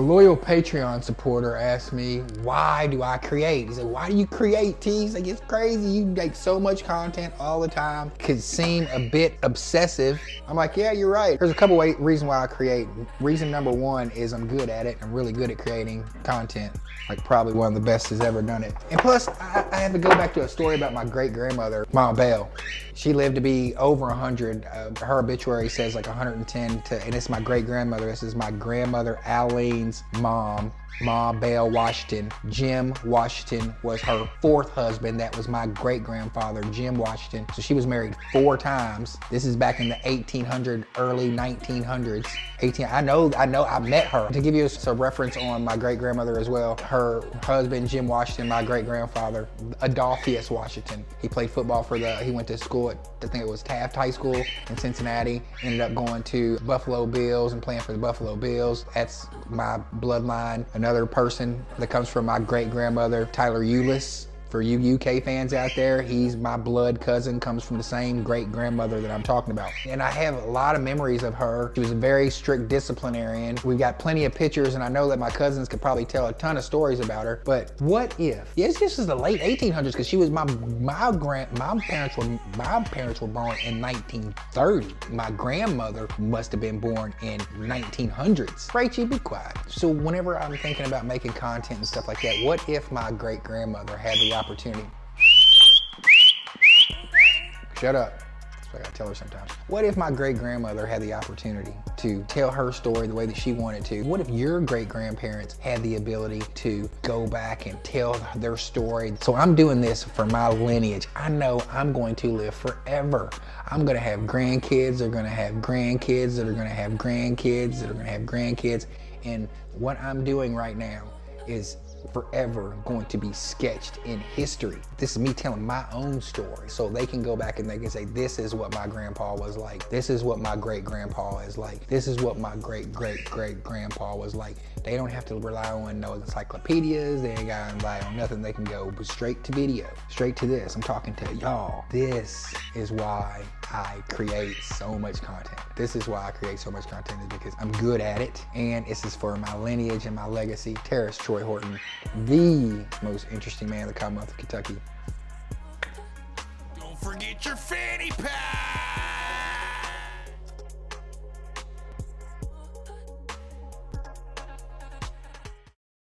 loyal Patreon supporter asked me, why do I create? He said, why do you create, T? He's like, it's crazy. You make so much content all the time. Could seem a bit obsessive. I'm like, yeah, you're right. There's a couple reasons why I create. Reason number one is I'm good at it. I'm really good at creating content. Like probably one of the best has ever done it. And plus, I have to go back to a story about my great-grandmother, Mama Bell. She lived to be over 100. Her obituary says like 110, and it's my great-grandmother. This is my grandmother, Alleen's mom. Ma Bell Washington. Jim Washington was her fourth husband. That was my great-grandfather, Jim Washington. So she was married 4 times. This is back in the 1800s, early 1900s. I know, I met her. To give you a reference on my great-grandmother as well, her husband, Jim Washington, my great-grandfather, Adolphus Washington. He played football he went to school at, I think it was Taft High School in Cincinnati. Ended up going to Buffalo Bills and playing for the Buffalo Bills. That's my bloodline. Another person that comes from my great-grandmother, Tyler Eulis. For you UK fans out there, he's my blood cousin, comes from the same great-grandmother that I'm talking about. And I have a lot of memories of her. She was a very strict disciplinarian. We've got plenty of pictures, and I know that my cousins could probably tell a ton of stories about her. But what if? Yes, this is the late 1800s, because she was my parents were born in 1930. My grandmother must have been born in 1900s. Rachel, be quiet. So whenever I'm thinking about making content and stuff like that, what if my great-grandmother had the opportunity? Shut up. That's what I gotta tell her sometimes. What if my great-grandmother had the opportunity to tell her story the way that she wanted to? What if your great-grandparents had the ability to go back and tell their story? So I'm doing this for my lineage. I know I'm going to live forever. I'm gonna have grandkids, they're gonna have grandkids, that are gonna have grandkids, that are gonna have grandkids. And what I'm doing right now is forever going to be sketched in history. This is me telling my own story, so they can go back and they can say, this is what my grandpa was like. This is what my great-grandpa is like. This is what my great-great-great-grandpa was like. They don't have to rely on no encyclopedias. They ain't got to rely on nothing. They can go straight to video, straight to this. I'm talking to y'all. This is why I create so much content. This is why I create so much content, is because I'm good at it, and this is for my lineage and my legacy. Tarris Troy Horton, the most interesting man in the Commonwealth of Kentucky. Don't forget your fanny pack!